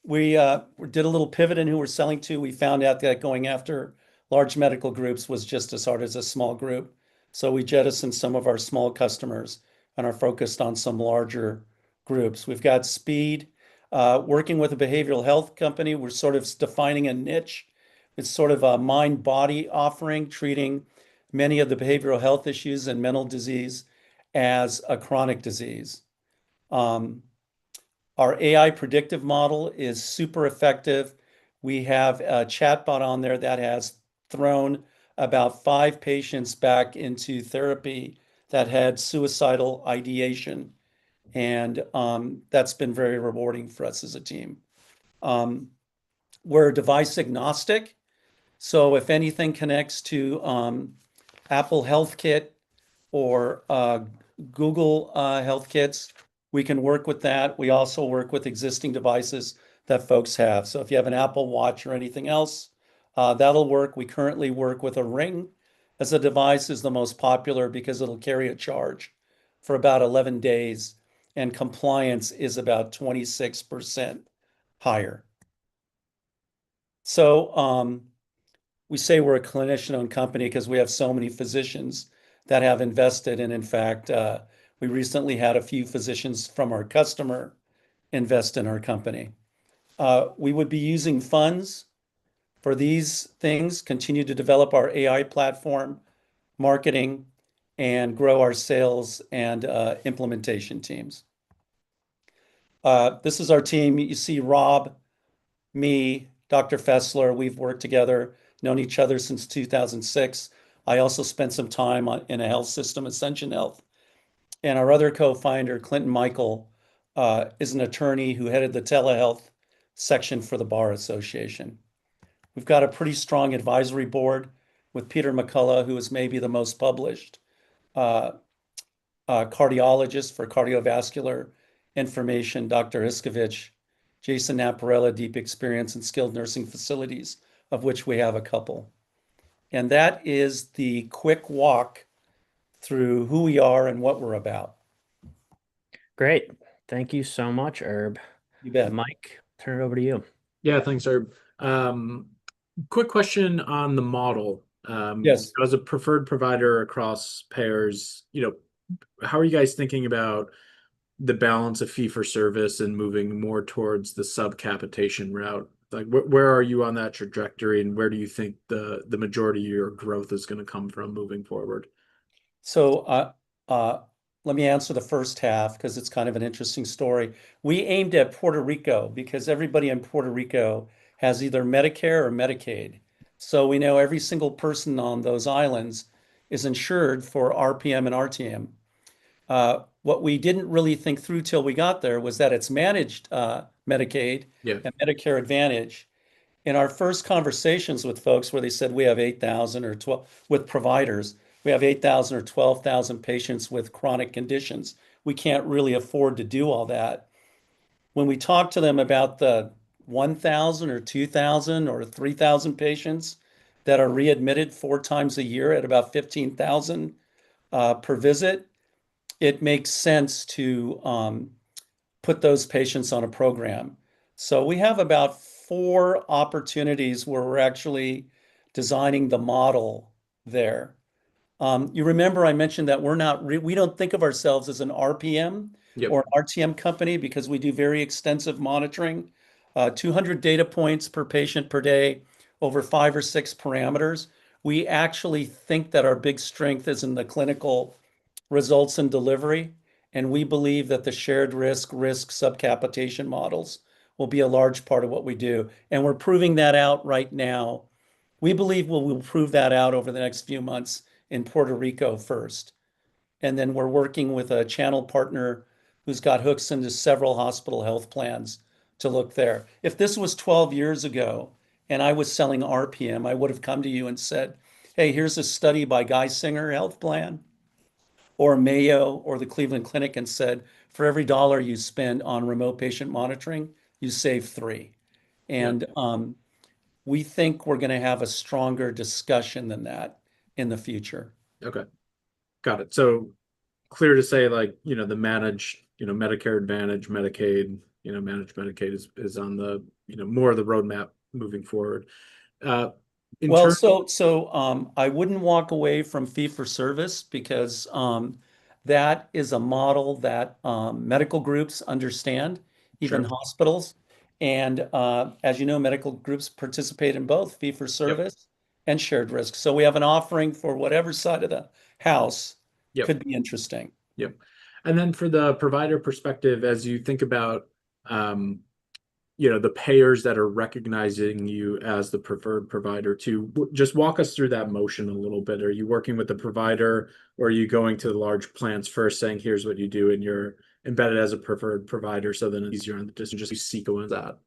We did a little pivot in who we're selling to. We found out that going after large medical groups was just as hard as a small group. So we jettisoned some of our small customers and are focused on some larger groups. We've got speed. Working with a behavioral health company, we're sort of defining a niche. It's sort of a mind-body offering, treating many of the behavioral health issues and mental disease as a chronic disease. Our AI predictive model is super effective. We have a chatbot on there that has thrown about 5 patients back into therapy that had suicidal ideation. And that's been very rewarding for us as a team. We're device agnostic. So if anything connects to Apple Health Kit or Google Health Kits, we can work with that. We also work with existing devices that folks have. So if you have an Apple Watch or anything else, That'll work. We currently work with a Ring as a device is the most popular because it'll carry a charge for about 11 days, and compliance is about 26% higher. So we say we're a clinician-owned company because we have so many physicians that have invested. And in fact, we recently had a few physicians from our customer invest in our company. We would be using funds for these things, continue to develop our AI platform, marketing, and grow our sales and implementation teams. This is our team. You see Rob, me, Dr. Fessler. We've worked together, known each other since 2006. I also spent some time in a health system, Ascension Health. And our other co-founder, Clinton Michael, is an attorney who headed the telehealth section for the Bar Association. We've got a pretty strong advisory board with Peter McCullough, who is maybe the most published cardiologist for cardiovascular information, Dr. Iskovich, Jason Naparella, deep experience in skilled nursing facilities, of which we have a couple. And that is the quick walk through who we are and what we're about. Great. Thank you so much, Herb. You bet. Mike, turn it over to you. Yeah, thanks, Herb. Quick question on the model. Yes. As a preferred provider across payers, how are you guys thinking about the balance of fee for service and moving more towards the sub-capitation route? Like, where are you on that trajectory, and where do you think the majority of your growth is going to come from moving forward? So let me answer the first half because it's kind of an interesting story. We aimed at Puerto Rico because everybody in Puerto Rico has either Medicare or Medicaid. So we know every single person on those islands is insured for RPM and RTM. What we didn't really think through till we got there was that it's managed Medicaid and Medicare Advantage. In our first conversations with folks where they said we have 8,000 or 12 with providers, we have 8,000 or 12,000 patients with chronic conditions. We can't really afford to do all that. When we talk to them about the 1,000 or 2,000 or 3,000 patients that are readmitted 4 times a year at about 15,000 per visit, it makes sense to put those patients on a program. So we have about 4 opportunities where we're actually designing the model there. You remember I mentioned that we don't think of ourselves as an RPM or an RTM company because we do very extensive monitoring, 200 data points per patient per day, over 5 or 6 parameters. We actually think that our big strength is in the clinical results and delivery, and we believe that the shared risk subcapitation models will be a large part of what we do. And we're proving that out right now. We believe we'll prove that out over the next few months in Puerto Rico first. And then we're working with a channel partner who's got hooks into several hospital health plans to look there. If this was 12 years ago and I was selling RPM, I would have come to you and said, hey, here's a study by Geisinger Health Plan or Mayo or the Cleveland Clinic, and said, for every $1 you spend on remote patient monitoring, you save 3. And we think we're going to have a stronger discussion than that in the future. Okay. Got it. So clear to say, like, the managed, Medicare Advantage, Medicaid, managed Medicaid is on the, more of the roadmap moving forward. I wouldn't walk away from fee for service because that is a model that medical groups understand, even hospitals. And as you know, medical groups participate in both fee for service and shared risk. So we have an offering for whatever side of the house could be interesting. Yep. And then for the provider perspective, as you think about the payers that are recognizing you as the preferred provider, to just walk us through that motion a little bit. Are you working with the provider, or are you going to the large plans first saying, here's what you do, and you're embedded as a preferred provider, so then it's easier on the decision, just sequence that?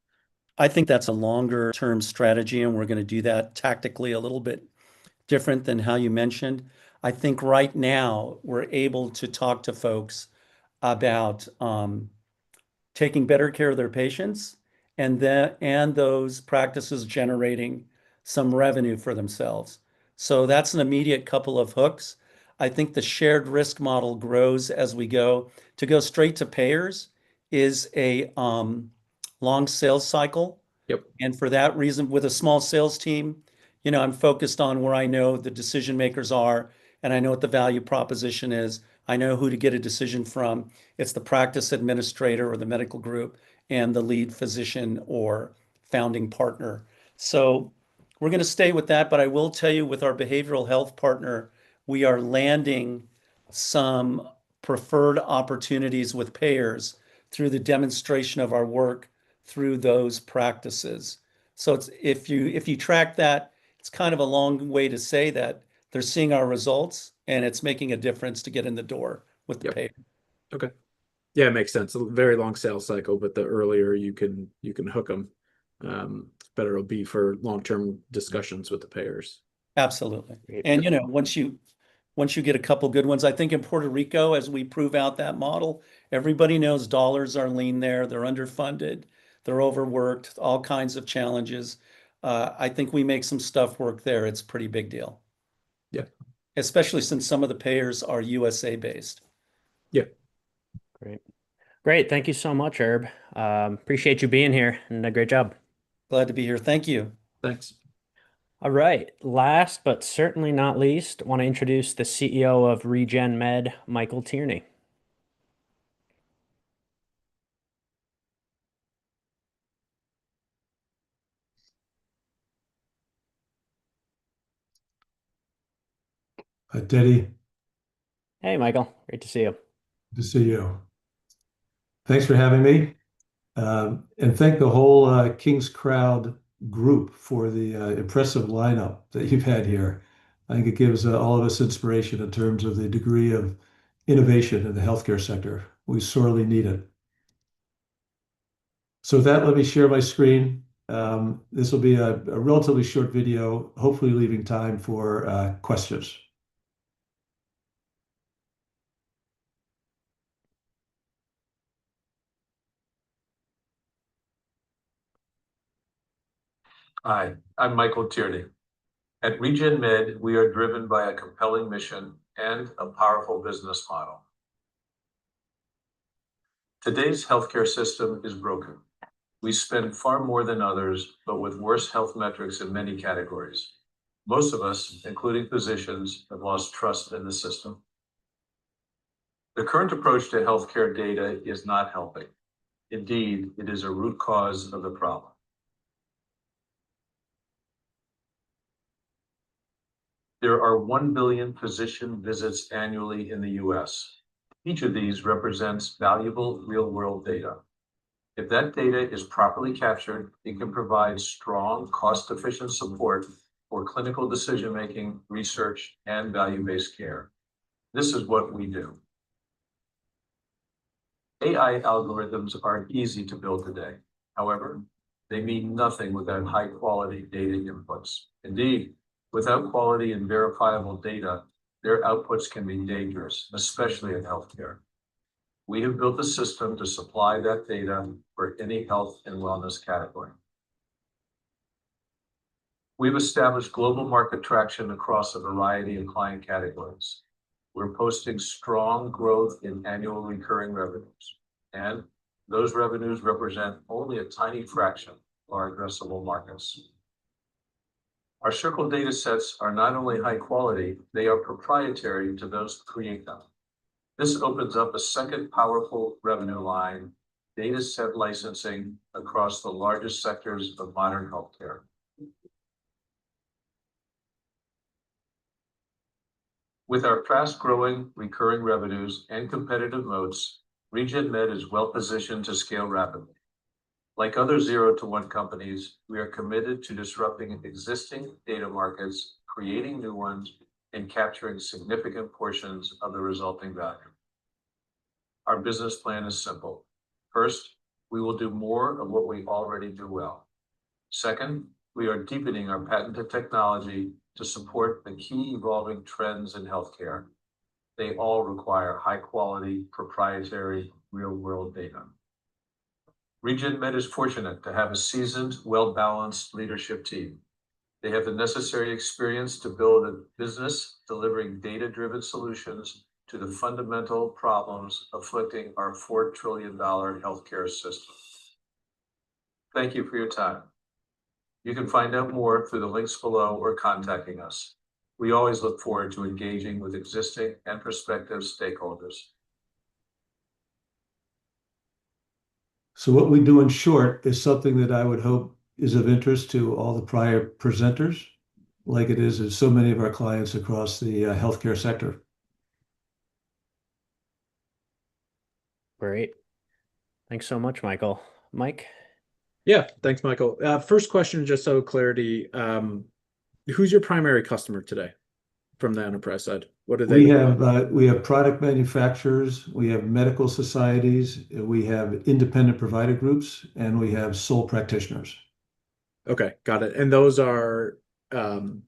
I think that's a longer term strategy, and we're going to do that tactically a little bit different than how you mentioned. I think right now we're able to talk to folks about taking better care of their patients, and those practices generating some revenue for themselves. So that's an immediate couple of hooks. I think the shared risk model grows as we go. To go straight to payers is a long sales cycle. Yep. And for that reason, with a small sales team, I'm focused on where I know the decision makers are, and I know what the value proposition is. I know who to get a decision from. It's the practice administrator or the medical group and the lead physician or founding partner. So we're going to stay with that, but I will tell you with our behavioral health partner, we are landing some preferred opportunities with payers through the demonstration of our work through those practices. So if you track that, it's kind of a long way to say that they're seeing our results and it's making a difference to get in the door with the Yep. payer. Okay. Yeah, it makes sense. A very long sales cycle, but the earlier you can hook them, better it'll be for long-term discussions with the payers. Absolutely. Great. And once you get a couple good ones, I think in Puerto Rico, as we prove out that model, everybody knows dollars are lean there. They're underfunded. They're overworked, all kinds of challenges. I think we make some stuff work there. It's a pretty big deal. Yeah. Especially since some of the payers are USA based. Yeah. Great. Thank you so much, Herb. Appreciate you being here and a great job. Glad to be here. Thank you. Thanks. All right. Last but certainly not least, want to introduce the CEO of Regen Med, Michael Tierney. Teddy, Hey, Michael. Great to see you. good to see you. Thanks for having me. And thank the whole King's Crowd group for the impressive lineup that you've had here. I think it gives all of us inspiration in terms of the degree of innovation in the healthcare sector. We sorely need it. So with that, let me share my screen. This will be a relatively short video, hopefully leaving time for questions. Hi, I'm Michael Tierney. At Regen Med, we are driven by a compelling mission and a powerful business model. Today's healthcare system is broken. We spend far more than others, but with worse health metrics in many categories. Most of us, including physicians, have lost trust in the system. The current approach to healthcare data is not helping. Indeed, it is a root cause of the problem. There are 1 billion physician visits annually in the US. Each of these represents valuable real-world data. If that data is properly captured, it can provide strong, cost-efficient support for clinical decision-making, research, and value-based care. This is what we do. AI algorithms are easy to build today. However, they mean nothing without high-quality data inputs. Indeed, without quality and verifiable data, their outputs can be dangerous, especially in healthcare. We have built a system to supply that data for any health and wellness category. We've established global market traction across a variety of client categories. We're posting strong growth in annual recurring revenues, and those revenues represent only a tiny fraction of our addressable markets. Our Circle data sets are not only high quality, they are proprietary to those who create them. This opens up a second powerful revenue line, data set licensing across the largest sectors of modern healthcare. With our fast-growing recurring revenues and competitive moats, Regen Med is well-positioned to scale rapidly. Like other 0 to 1 companies, we are committed to disrupting existing data markets, creating new ones, and capturing significant portions of the resulting value. Our business plan is simple. First, we will do more of what we already do well. Second, we are deepening our patented technology to support the key evolving trends in healthcare. They all require high-quality, proprietary, real-world data. Regen Med is fortunate to have a seasoned, well-balanced leadership team. They have the necessary experience to build a business delivering data-driven solutions to the fundamental problems afflicting our $4 trillion healthcare system. Thank you for your time. You can find out more through the links below or contacting us. We always look forward to engaging with existing and prospective stakeholders. So what we do in short is something that I would hope is of interest to all the prior presenters, like it is in so many of our clients across the healthcare sector. Great. Thanks so much, Michael. Mike? Yeah, thanks, Michael. First question, just so clarity, who's your primary customer today from the enterprise side? What do they We have product manufacturers, we have medical societies, we have independent provider groups, and we have sole practitioners. Okay, got it. And those are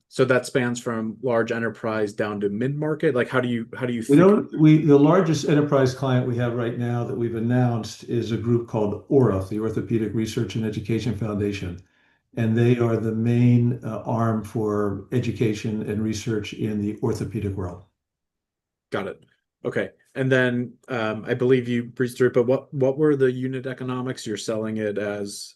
so that spans from large enterprise down to mid-market. Like, how do you think? The largest enterprise client we have right now that we've announced is a group called ORF, the Orthopedic Research and Education Foundation. And they are the main arm for education and research in the orthopedic world. Got it. Okay. And then I believe you breezed through it, but what were the unit economics? You're selling it as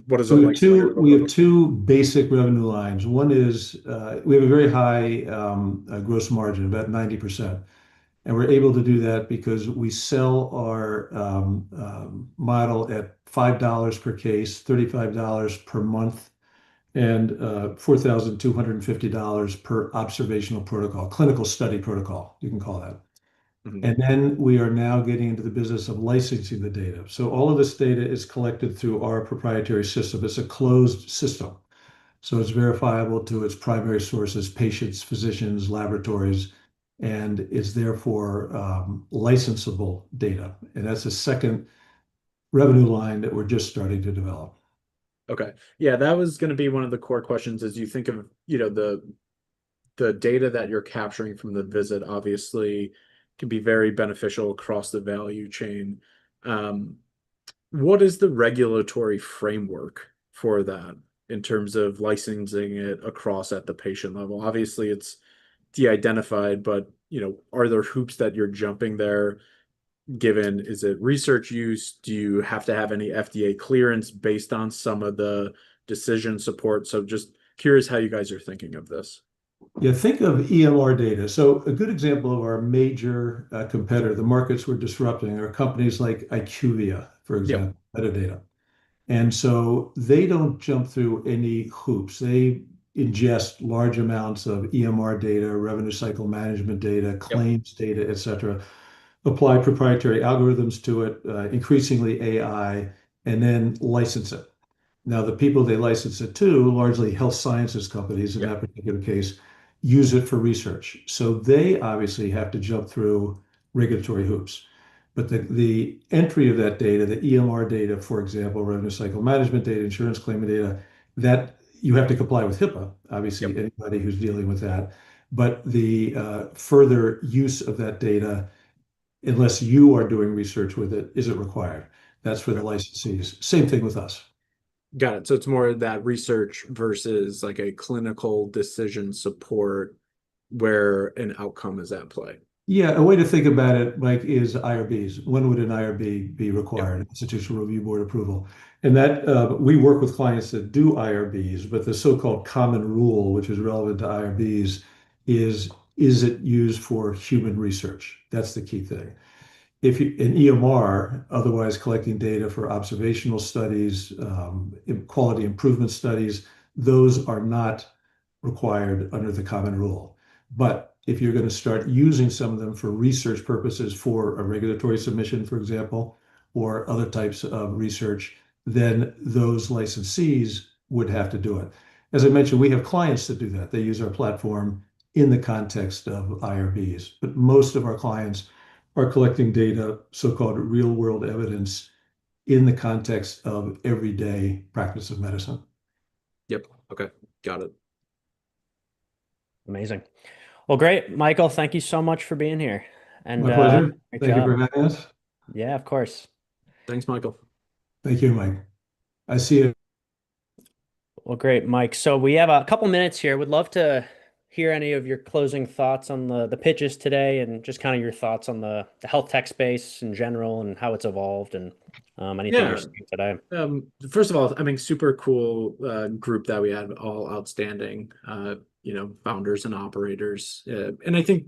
what is it like? We have two basic revenue lines. One is we have a very high gross margin, about 90%. And we're able to do that because we sell our model at $5 per case, $35 per month, and $4,250 per observational protocol, clinical study protocol, you can call that. And then we are now getting into the business of licensing the data. So all of this data is collected through our proprietary system. It's a closed system. So it's verifiable to its primary sources, patients, physicians, laboratories, and is therefore licensable data. And that's a second revenue line that we're just starting to develop. Okay. Yeah, that was going to be one of the core questions as you think of, the data that you're capturing from the visit, obviously can be very beneficial across the value chain. What is the regulatory framework for that in terms of licensing it across at the patient level? Obviously, it's de-identified, but are there hoops that you're jumping there? Given, is it research use? Do you have to have any FDA clearance based on some of the decision support? So just curious how you guys are thinking of this. Yeah, think of EMR data. So a good example of our major competitor, the markets we're disrupting, are companies like IQVIA, for example, metadata. And so they don't jump through any hoops. They ingest large amounts of EMR data, revenue cycle management data, claims data, et cetera, apply proprietary algorithms to it, increasingly AI, and then license it. Now, the people they license it to, largely health sciences companies in that particular case, use it for research. So they obviously have to jump through regulatory hoops. But the entry of that data, the EMR data, for example, revenue cycle management data, insurance claimant data, that you have to comply with HIPAA, obviously, anybody who's dealing with that. But the further use of that data, unless you are doing research with it, isn't required. That's for the licensees. Same thing with us. Got it. So it's more of that research versus like a clinical decision support where an outcome is at play. Yeah, a way to think about it, Mike, is IRBs. When would an IRB be required? Institutional Review Board approval. And that we work with clients that do IRBs, but the so-called common rule, which is relevant to IRBs, is it used for human research? That's the key thing. If an EMR, otherwise collecting data for observational studies, quality improvement studies, those are not required under the common rule. But if you're going to start using some of them for research purposes for a regulatory submission, for example, or other types of research, then those licensees would have to do it. As I mentioned, we have clients that do that. They use our platform in the context of IRBs, but most of our clients are collecting data, so-called real-world evidence, in the context of everyday practice of medicine. Yep. Okay. Got it. Amazing. Well, great. Michael, thank you so much for being here. And my pleasure. great Thank you job. for having us. Yeah, of course. Thanks, Michael. Thank you, Mike. I see you. Well, great, Mike. So we have a couple minutes here. Would love to hear any of your closing thoughts on the pitches today, and just kind of your thoughts on the health tech space in general and how it's evolved, and anything Yeah. you're seeing today. First of all, I mean, super cool group that we had, all outstanding, founders and operators. And I think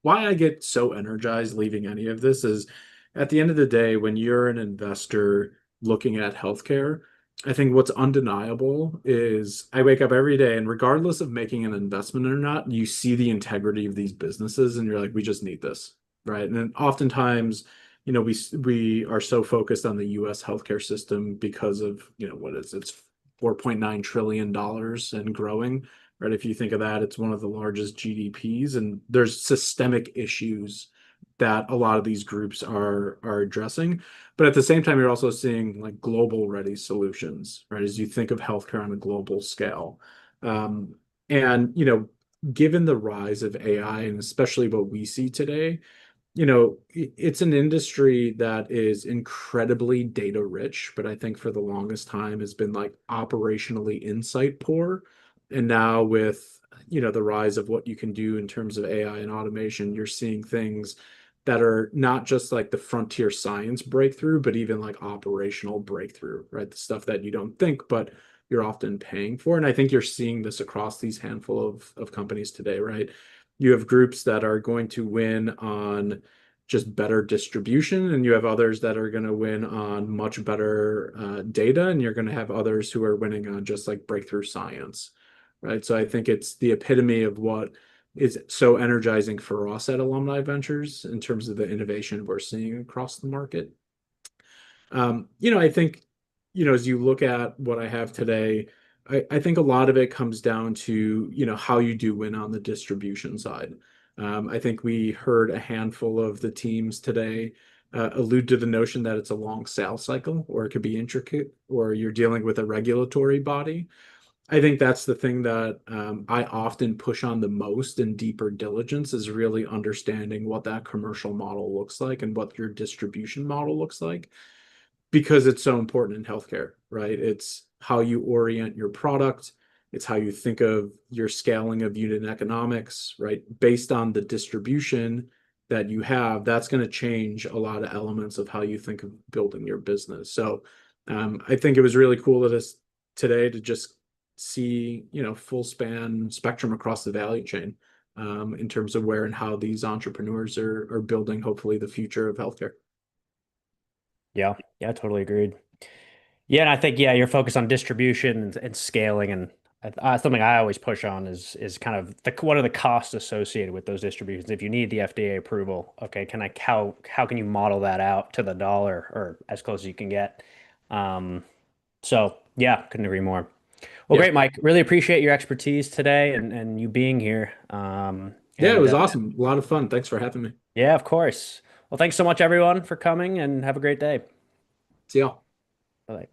why I get so energized leaving any of this is at the end of the day, when you're an investor looking at healthcare, I think what's undeniable is I wake up every day and regardless of making an investment or not, you see the integrity of these businesses and you're like, we just need this, right? And then oftentimes, we are so focused on the US healthcare system because of, it's $4.9 trillion and growing, right? If you think of that, it's one of the largest GDPs, and there's systemic issues that a lot of these groups are addressing. But at the same time, you're also seeing like global ready solutions, right? As you think of healthcare on a global scale. And given the rise of AI and especially what we see today, it's an industry that is incredibly data rich, but I think for the longest time has been like operationally insight poor. And now with, the rise of what you can do in terms of AI and automation, you're seeing things that are not just like the frontier science breakthrough, but even like operational breakthrough, right? The stuff that you don't think, but you're often paying for. And I think you're seeing this across these handful of companies today, right? You have groups that are going to win on just better distribution, and you have others that are going to win on much better data, and you're going to have others who are winning on just like breakthrough science, right? So I think it's the epitome of what is so energizing for us at Alumni Ventures in terms of the innovation we're seeing across the market. I think, as you look at what I have today, I think a lot of it comes down to, how you do win on the distribution side. I think we heard a handful of the teams today allude to the notion that it's a long sales cycle, or it could be intricate, or you're dealing with a regulatory body. I think that's the thing that I often push on the most in deeper diligence is really understanding what that commercial model looks like and what your distribution model looks like, because it's so important in healthcare, right? It's how you orient your product. It's how you think of your scaling of unit economics, right? Based on the distribution that you have, that's going to change a lot of elements of how you think of building your business. So I think it was really cool today to just see, full span spectrum across the value chain in terms of where and how these entrepreneurs are building, hopefully, the future of healthcare. Yeah, totally agreed. Yeah, and I think your focus on distribution and scaling, and something I always push on is kind of what are the costs associated with those distributions. If you need the FDA approval, okay, how can you model that out to the dollar or as close as you can get? So yeah, couldn't agree more. Well, Yeah. great, Mike. Really appreciate your expertise today and you being here. Yeah, it was awesome. A lot of fun. Thanks for having me. Yeah, of course. Well, thanks so much, everyone, for coming, and have a great day. See y'all. Bye.